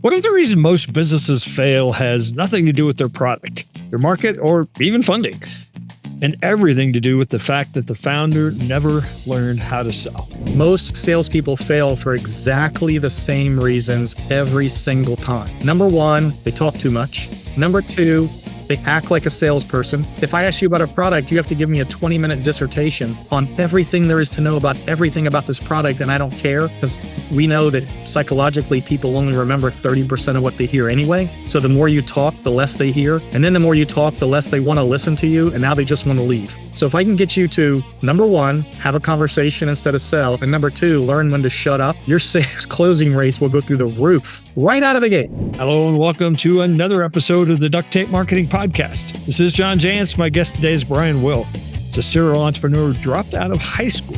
What if the reason most businesses fail has nothing to do with their product, their market, or even funding, and everything to do with the fact that the founder never learned how to sell? Most salespeople fail for exactly the same reasons every single time. Number one, they talk too much. Number two, they act like a salesperson. If I ask you about a product, you have to give me a 20-minute dissertation on everything there is to know about everything about this product, and I don't care, because we know that psychologically people only remember 30% of what they hear anyway. So the more you talk, the less they hear. And then the more you talk, the less they want to listen to you, and now they just want to leave. So if I can get you to, number one, have a conversation instead of sell, and number two, learn when to shut up, your sales closing rates will go through the roof right out of the gate. Hello and welcome to another episode of the Duct Tape Marketing Podcast. This is John Jantsch. My guest today is Brian Will. He's a serial entrepreneur who dropped out of high school,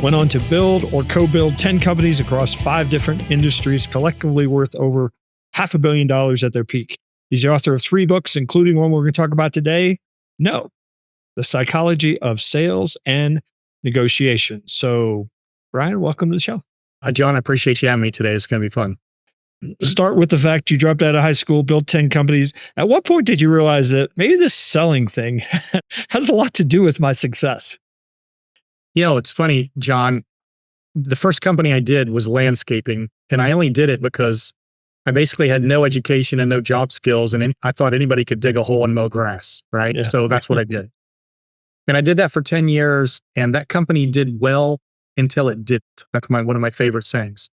went on to build or co-build 10 companies across 5 different industries, collectively worth over $500 million at their peak. He's the author of 3 books, including one we're going to talk about today, No, The Psychology of Sales and Negotiation. So, Brian, welcome to the show. John, I appreciate you having me today. It's going to be fun. Start with the fact you dropped out of high school, built 10 companies. At what point did you realize that maybe this selling thing has a lot to do with my success? You know, it's funny, John. The first company I did was landscaping, and I only did it because I basically had no education and no job skills, and I thought anybody could dig a hole and mow grass, right? Yeah. So that's what I did. And I did that for 10 years, and that company did well until it didn't. That's one of my favorite sayings.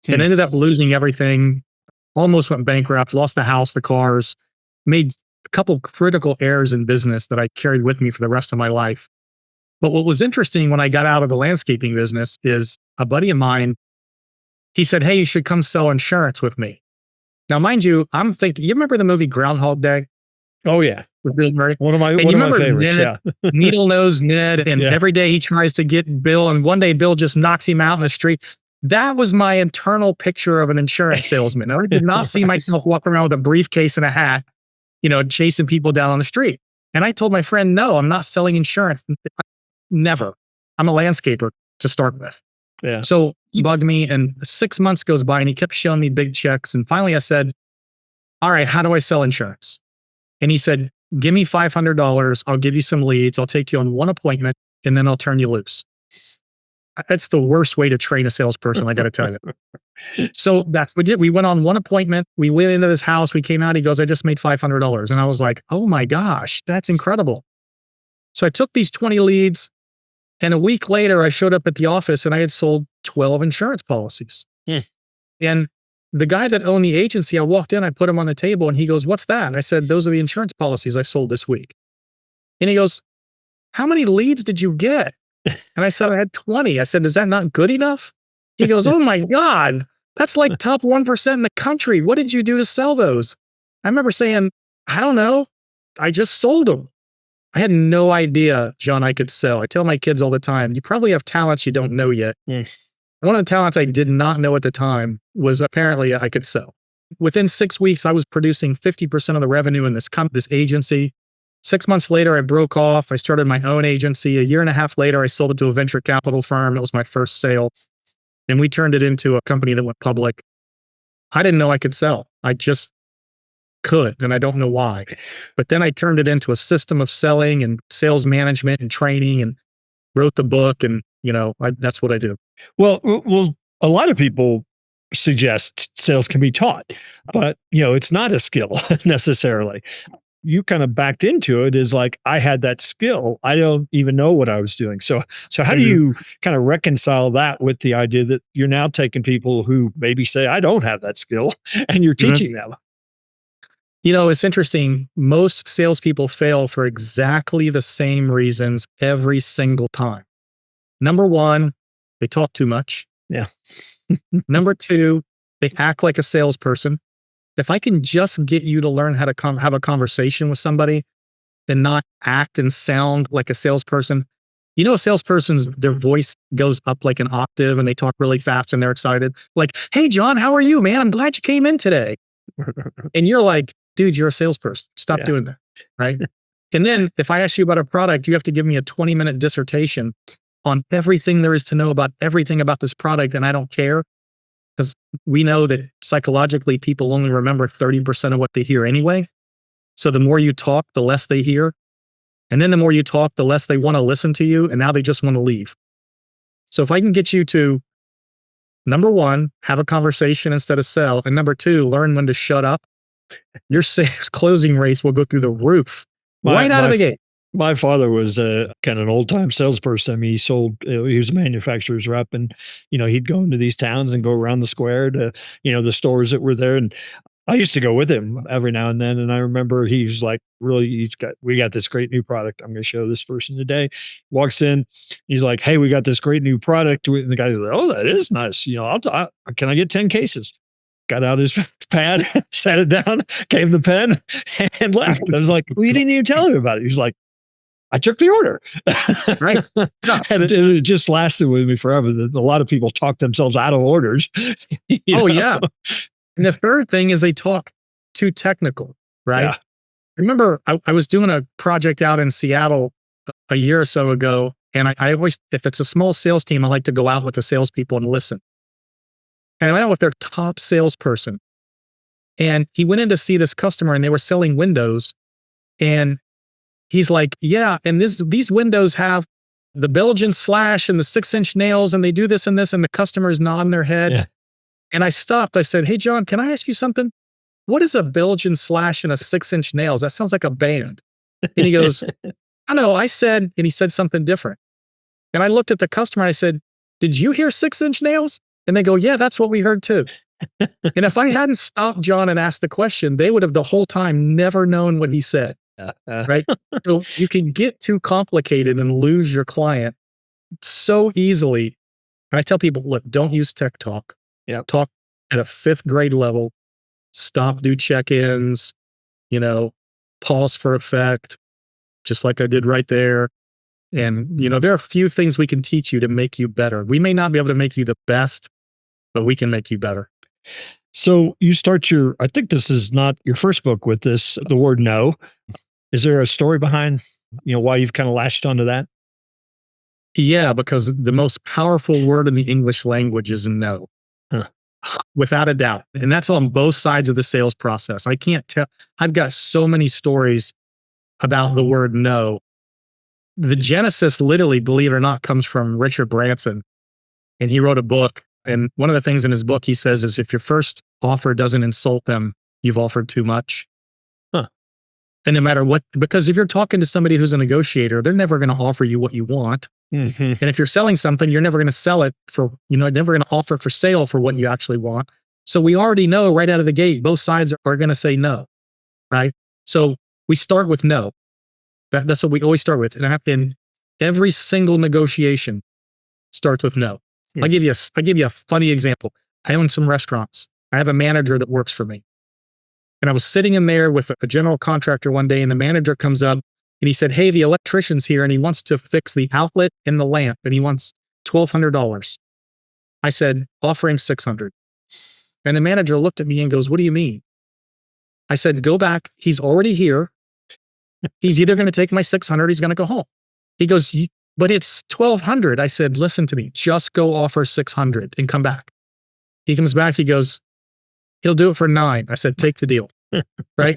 It ended up losing everything, almost went bankrupt, lost the house, the cars, made a couple critical errors in business that I carried with me for the rest of my life. But what was interesting when I got out of the landscaping business is a buddy of mine, he said, "Hey, you should come sell insurance with me." Now, mind you, I'm thinking, you remember the movie Groundhog Day? Oh, yeah. With Bill Murray? One of my favorites, Ned, yeah. Needle-nosed Ned, and every day he tries to get Bill, and one day Bill just knocks him out in the street. That was my internal picture of an insurance salesman. I did not see myself walking around with a briefcase and a hat, chasing people down on the street. And I told my friend, no, I'm not selling insurance. Never. I'm a landscaper to start with. Yeah. So he bugged me, and 6 months goes by and he kept showing me big checks. And finally I said, all right, how do I sell insurance? And he said, give me $500. I'll give you some leads. I'll take you on one appointment and then I'll turn you loose. That's the worst way to train a salesperson, I got to tell you. So that's what we did. We went on one appointment. We went into this house. We came out. He goes, I just made $500. And I was like, oh my gosh, that's incredible. So I took these 20 leads, and a week later, I showed up at the office and I had sold 12 insurance policies. Yes. And the guy that owned the agency, I walked in, I put him on the table, and he goes, what's that? And I said, those are the insurance policies I sold this week. And he goes, how many leads did you get? And I said, I had 20. I said, is that not good enough? He goes, oh my God, that's like top 1% in the country. What did you do to sell those? I remember saying, I don't know. I just sold them. I had no idea, John, I could sell. I tell my kids all the time, you probably have talents you don't know yet. Yes. One of the talents I did not know at the time was apparently I could sell. Within 6 weeks, I was producing 50% of the revenue in this agency. 6 months later, I broke off. I started my own agency. A year and a half later, I sold it to a venture capital firm. It was my first sale. And we turned it into a company that went public. I didn't know I could sell. I just could, and I don't know why. But then I turned it into a system of selling and sales management and training, and wrote the book, and that's what I do. Well, a lot of people suggest sales can be taught, but it's not a skill necessarily. You kind of backed into it as like, I had that skill. I don't even know what I was doing. So how do you kind of reconcile that with the idea that you're now taking people who maybe say, I don't have that skill, and you're teaching them? It's interesting. Most salespeople fail for exactly the same reasons every single time. Number one, they talk too much. Yeah. Number two, they act like a salesperson. If I can just get you to learn how to have a conversation with somebody and not act and sound like a salesperson, a salesperson's, their voice goes up like an octave and they talk really fast and they're excited. Like, hey, John, how are you, man? I'm glad you came in today. And you're like, dude, you're a salesperson. Stop doing that, right? And then if I ask you about a product, you have to give me a 20-minute dissertation on everything there is to know about everything about this product, and I don't care. because we know that psychologically people only remember 30% of what they hear anyway. So the more you talk, the less they hear. And then the more you talk, the less they want to listen to you. And now they just want to leave. So if I can get you to, number one, have a conversation instead of sell. And number two, learn when to shut up, your sales closing rates will go through the roof right out of the gate. My father was kind of an old time salesperson. I mean, he was a manufacturer's rep, and, he'd go into these towns and go around the square to, the stores that were there. And I used to go with him every now and then. And I remember he's like, we got this great new product. I'm going to show this person today. Walks in, he's like, hey, we got this great new product. And the guy's like, oh, that is nice. Can I get 10 cases? Got out his pad, sat it down, gave the pen, and left. I was like, well, you didn't even tell him about it. He's like, I took the order. Right. And it just lasted with me forever. A lot of people talk themselves out of orders. Yeah. And the third thing is they talk too technical, right? Yeah. Remember, I was doing a project out in Seattle a year or so ago. And I always, if it's a small sales team, I like to go out with the salespeople and listen. And I went out with their top salesperson. And he went in to see this customer and they were selling windows. And he's like, yeah, and these windows have the Belgian slash and the 6-inch nails, and they do this and this, and the customer is nodding their head. Yeah. And I stopped. I said, hey, John, can I ask you something? What is a Belgian slash and a 6-inch nails? That sounds like a band. And he goes, I know. I said, and he said something different. And I looked at the customer and I said, did you hear 6-inch nails? And they go, yeah, that's what we heard too. And if I hadn't stopped John and asked the question, they would have the whole time never known what he said. Right? So you can get too complicated and lose your client so easily. And I tell people, look, don't use tech talk. Yeah. Talk at a 5th grade level. Stop, do check-ins, pause for effect, just like I did right there. And, there are a few things we can teach you to make you better. We may not be able to make you the best, but we can make you better. So you start I think this is not your first book with this, the word no. Is there a story behind, why you've kind of latched onto that? Yeah, because the most powerful word in the English language is no. Huh. Without a doubt. And that's on both sides of the sales process. I can't tell. I've got so many stories about the word no. The genesis, literally, believe it or not, comes from Richard Branson. And he wrote a book. And one of the things in his book he says is, if your first offer doesn't insult them, you've offered too much. Huh. And no matter what, because if you're talking to somebody who's a negotiator, they're never going to offer you what you want. Mm-hmm. And if you're selling something, you're never going to sell it for, never going to offer for sale for what you actually want. So we already know right out of the gate, both sides are going to say no, right? So we start with no. That's what we always start with. And every single negotiation starts with no. Yes. I'll give you a funny example. I own some restaurants. I have a manager that works for me. And I was sitting in there with a general contractor one day, and the manager comes up and he said, hey, the electrician's here and he wants to fix the outlet and the lamp and he wants $1,200. I said, offer him $600. And the manager looked at me and goes, what do you mean? I said, go back. He's already here. He's either going to take my $600 or he's going to go home. He goes, but it's $1,200. I said, listen to me, just go offer $600 and come back. He comes back. He goes, he'll do it for $9. I said, take the deal. Right.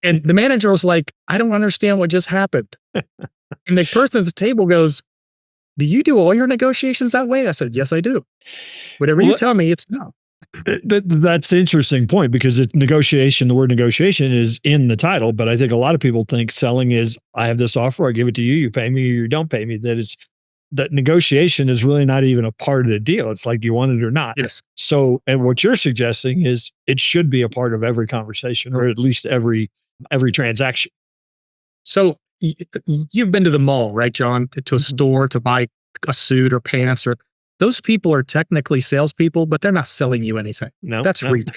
And the manager was like, I don't understand what just happened. And the person at the table goes, do you do all your negotiations that way? I said, yes, I do. Whatever you tell me, it's no. That's an interesting point, because the word negotiation is in the title, but I think a lot of people think selling is, I have this offer, I give it to you, you pay me or you don't pay me. That negotiation is really not even a part of the deal. It's like, you want it or not. Yes. So, and what you're suggesting is it should be a part of every conversation, or at least every transaction. So you've been to the mall, right, John? To a store to buy a suit or pants, or those people are technically salespeople, but they're not selling you anything. No, that's retail,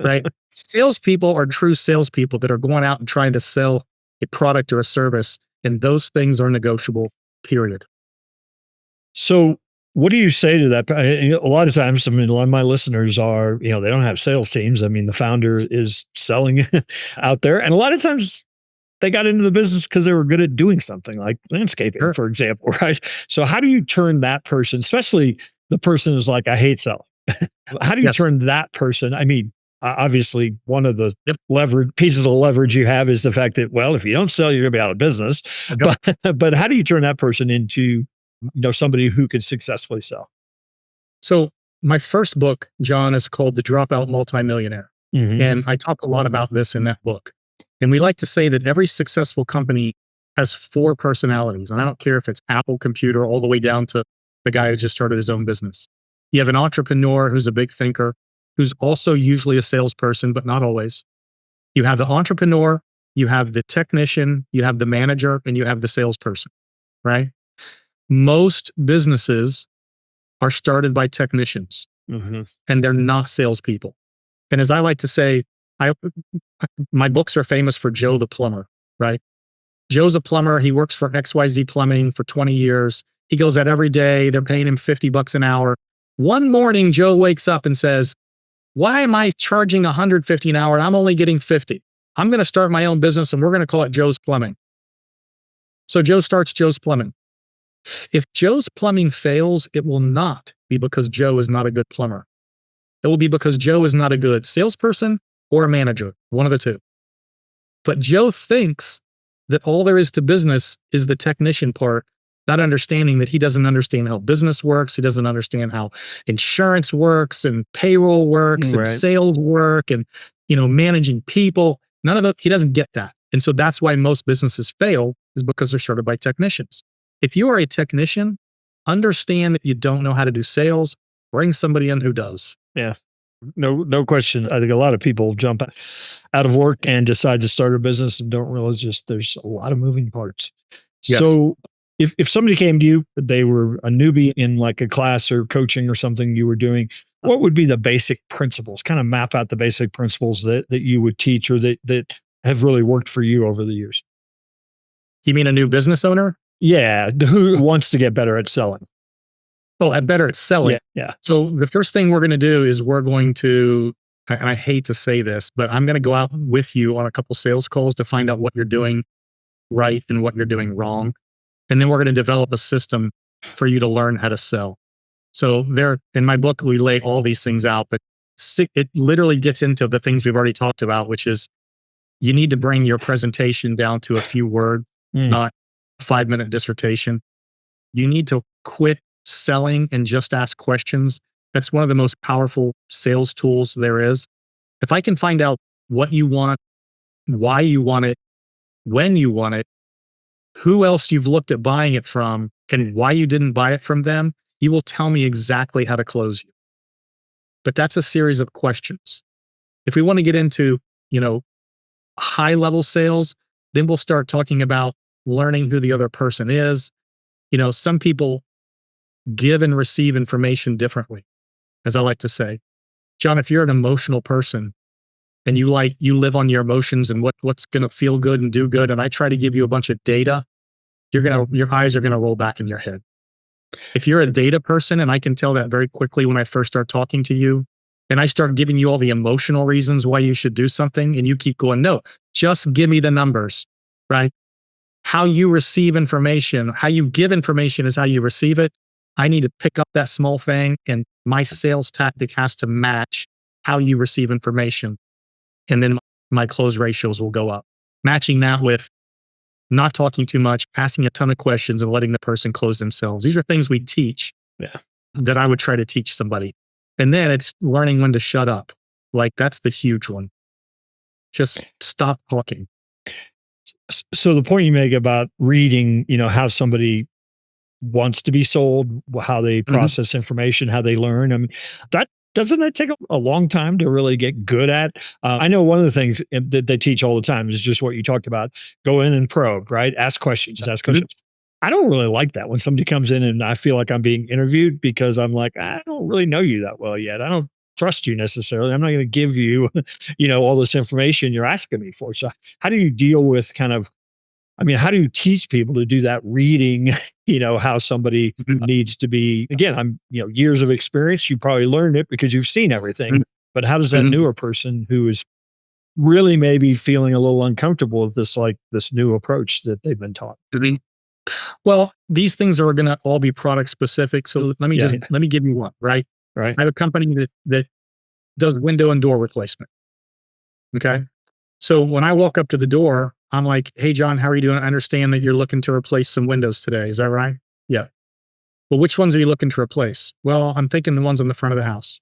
right? Salespeople are true salespeople that are going out and trying to sell a product or a service, and those things are negotiable, period. So what do you say to that? A lot of times, a lot of my listeners are, they don't have sales teams. The founder is selling out there. And a lot of times they got into the business because they were good at doing something like landscaping, for example, right? So how do you turn that person, especially the person who's like, I hate selling, How do you Yes. turn that person? I mean, obviously, one of the Yep. pieces of leverage you have is the fact that, well, if you don't sell, you're going to be out of business. Yep. But how do you turn that person into somebody who could successfully sell? So my first book, John, is called The Dropout Multimillionaire. Mhm. And I talk a lot about this in that book. And we like to say that every successful company has 4 personalities. And I don't care if it's Apple Computer all the way down to the guy who just started his own business. You have an entrepreneur who's a big thinker, who's also usually a salesperson, but not always. You have the entrepreneur, you have the technician, you have the manager, and you have the salesperson, right? Most businesses are started by technicians Mhm. and they're not salespeople. And as I like to say, my books are famous for Joe the plumber, right? Joe's a plumber. He works for XYZ Plumbing for 20 years. He goes out every day. They're paying him $50 an hour. One morning, Joe wakes up and says, why am I charging $150 an hour? I'm only getting 50. I'm going to start my own business and we're going to call it Joe's Plumbing. So Joe starts Joe's Plumbing. If Joe's Plumbing fails, it will not be because Joe is not a good plumber. It will be because Joe is not a good salesperson or a manager, one of the two. But Joe thinks that all there is to business is the technician part, not understanding that he doesn't understand how business works. He doesn't understand how insurance works and payroll works and Right. sales work and, managing people. None of that. He doesn't get that. And so that's why most businesses fail, is because they're started by technicians. If you are a technician, understand that you don't know how to do sales, bring somebody in who does. Yeah. No question. I think a lot of people jump out of work and decide to start a business and don't realize just there's a lot of moving parts. Yes. So if somebody came to you, they were a newbie in like a class or coaching or something you were doing, what would be the basic principles? Kind of map out the basic principles that you would teach or that have really worked for you over the years. You mean a new business owner? Yeah. Who wants to get better at selling? Oh, I'm better at selling. Yeah. So the first thing we're going to do is we're going to, and I hate to say this, but I'm going to go out with you on a couple sales calls to find out what you're doing right and what you're doing wrong. And then we're going to develop a system for you to learn how to sell. So there, in my book, we lay all these things out, but it literally gets into the things we've already talked about, which is you need to bring your presentation down to a few words, not a 5-minute dissertation. You need to quit selling and just ask questions. That's one of the most powerful sales tools there is. If I can find out what you want, why you want it, when you want it, who else you've looked at buying it from, and why you didn't buy it from them, you will tell me exactly how to close you. But that's a series of questions. If we want to get into, high level sales, then we'll start talking about learning who the other person is. Some people give and receive information differently, as I like to say. John, if you're an emotional person and you live on your emotions and what's going to feel good and do good, and I try to give you a bunch of data, your eyes are going to roll back in your head. If you're a data person, and I can tell that very quickly when I first start talking to you, and I start giving you all the emotional reasons why you should do something, and you keep going, no, just give me the numbers, right? How you receive information, how you give information is how you receive it. I need to pick up that small thing, and my sales tactic has to match how you receive information. And then my close ratios will go up. Matching that with not talking too much, asking a ton of questions, and letting the person close themselves. These are things we teach that I would try to teach somebody. And then it's learning when to shut up. Like, that's the huge one. Just stop talking. So the point you make about reading, how somebody wants to be sold, how they process information, how they learn. I mean, doesn't that take a long time to really get good at? I know one of the things that they teach all the time is just what you talked about. Go in and probe, right? Ask questions. I don't really like that when somebody comes in and I feel like I'm being interviewed, because I'm like, I don't really know you that well yet. I don't trust you necessarily. I'm not going to give you, all this information you're asking me for. So how do you deal with how do you teach people to do that reading, how somebody needs to be? Again, I'm, years of experience. You probably learned it because you've seen everything, but how does that newer person who is really maybe feeling a little uncomfortable with this new approach that they've been taught? Well, these things are going to all be product specific. So let me give you one, right? Right. I have a company that does window and door replacement. Okay. So when I walk up to the door, I'm like, hey, John, how are you doing? I understand that you're looking to replace some windows today. Is that right? Yeah. Well, which ones are you looking to replace? Well, I'm thinking the ones on the front of the house.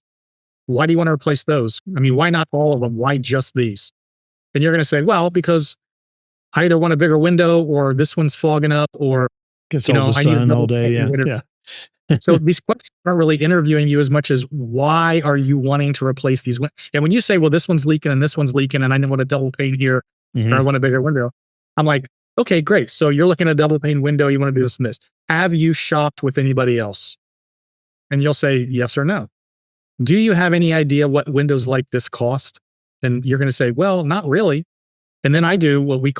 Why do you want to replace those? I mean, why not all of them? Why just these? And you're going to say, well, because I either want a bigger window or this one's fogging up or, Gets all the sun all day. Yeah. Yeah. So these questions aren't really interviewing you as much as why are you wanting to replace these windows? And when you say, well, this one's leaking and this one's leaking and I want a double pane here or I want a bigger window, I'm like, okay, great. So you're looking at a double pane window. You want to do this and this. Have you shopped with anybody else? And you'll say yes or no. Do you have any idea what windows like this cost? And you're going to say, well, not really. And then I do what we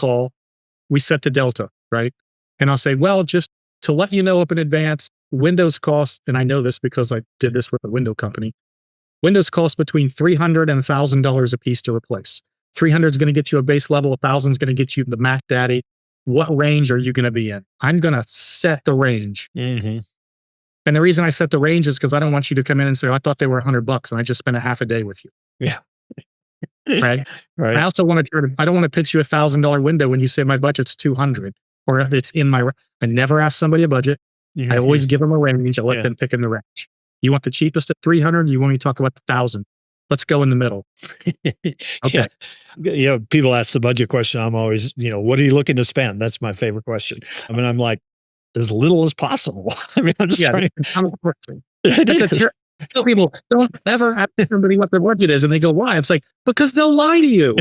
set the delta, right? And I'll say, well, just to let you know up in advance, windows cost, and I know this because I did this with a window company, windows cost between $300 and $1,000 a piece to replace. 300 is going to get you a base level, 1,000 is going to get you the Mac Daddy. What range are you going to be in? I'm going to set the range. And the reason I set the range is because I don't want you to come in and say, oh, I thought they were $100 and I just spent a half a day with you. Yeah. Right. Right. I also want to, I don't want to pitch you $1,000 window when you say my budget's 200 or it's in my, I never ask somebody a budget. I always give them a range. I let them pick in the range. You want the cheapest at 300? You want me to talk about the 1,000? Let's go in the middle. Okay. Yeah. People ask the budget question. I'm always, what are you looking to spend? That's my favorite question. I mean, I'm like, as little as possible. I mean, I'm just trying to. I tell people, don't ever ask somebody what their budget is. And they go, why? It's like, because they'll lie to you.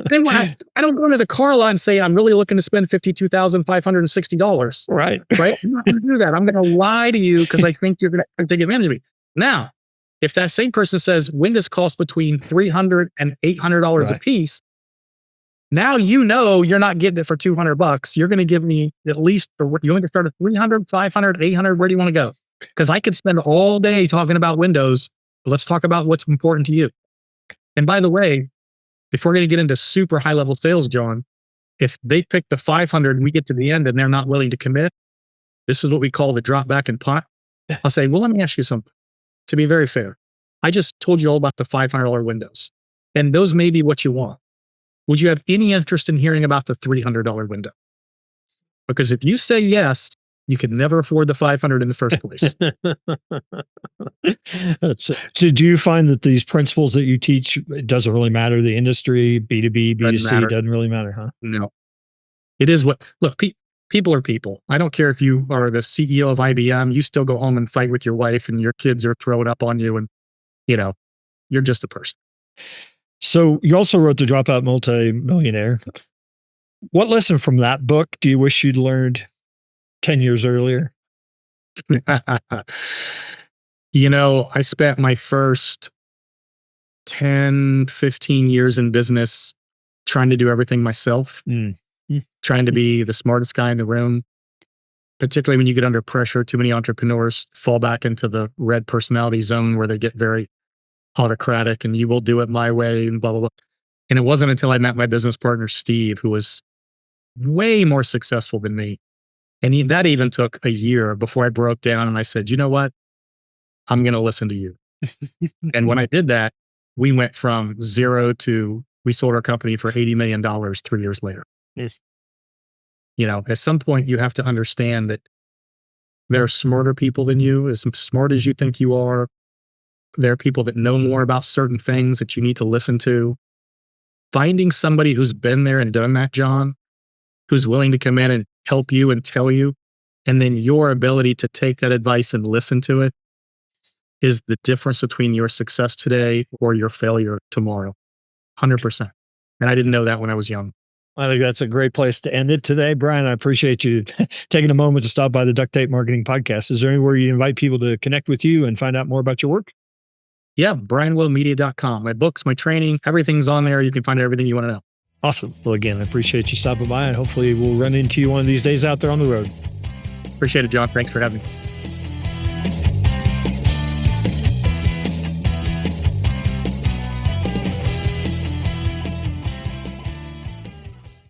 Then I don't go to the car lot and say, I'm really looking to spend $52,560. Right. Right? I'm not going to do that. I'm going to lie to you because I think you're going to take advantage of me. Now, if that same person says windows cost between $300 and $800 a piece, now you know you're not getting it for $200. You're going to give me at least, you want to start at 300, 500, 800? Where do you want to go? Because I could spend all day talking about windows. Let's talk about what's important to you. And by the way, if we're going to get into super high level sales, John, if they pick the 500 and we get to the end and they're not willing to commit, this is what we call the drop back and punt. I'll say, well, let me ask you something. To be very fair, I just told you all about the $500 windows, and those may be what you want. Would you have any interest in hearing about the $300 window? Because if you say yes, you could never afford the 500 in the first place. So do you find that these principles that you teach, it doesn't really matter the industry, B2B, B2C, doesn't really matter, huh? No. It is what, look, people are people. I don't care if you are the CEO of IBM, you still go home and fight with your wife and your kids are throwing up on you and, you're just a person. So you also wrote The Dropout Multi-Millionaire. What lesson from that book do you wish you'd learned 10 years earlier? I spent my first 10, 15 years in business trying to do everything myself, trying to be the smartest guy in the room, particularly when you get under pressure. Too many entrepreneurs fall back into the red personality zone where they get very autocratic and you will do it my way and blah, blah, blah. And it wasn't until I met my business partner, Steve, who was way more successful than me. And that even took a year before I broke down and I said, you know what? I'm going to listen to you. And when I did that, we went from zero to, we sold our company for $80 million 3 years later. Yes. At some point you have to understand that there are smarter people than you, as smart as you think you are. There are people that know more about certain things that you need to listen to. Finding somebody who's been there and done that, John, who's willing to come in and help you and tell you, and then your ability to take that advice and listen to it is the difference between your success today or your failure tomorrow. 100%. And I didn't know that when I was young. I think that's a great place to end it today. Brian, I appreciate you taking a moment to stop by the Duct Tape Marketing Podcast. Is there anywhere you invite people to connect with you and find out more about your work? Yeah, brianwillmedia.com. My books, my training, everything's on there. You can find everything you want to know. Awesome. Well, again, I appreciate you stopping by and hopefully we'll run into you one of these days out there on the road. Appreciate it, John. Thanks for having me.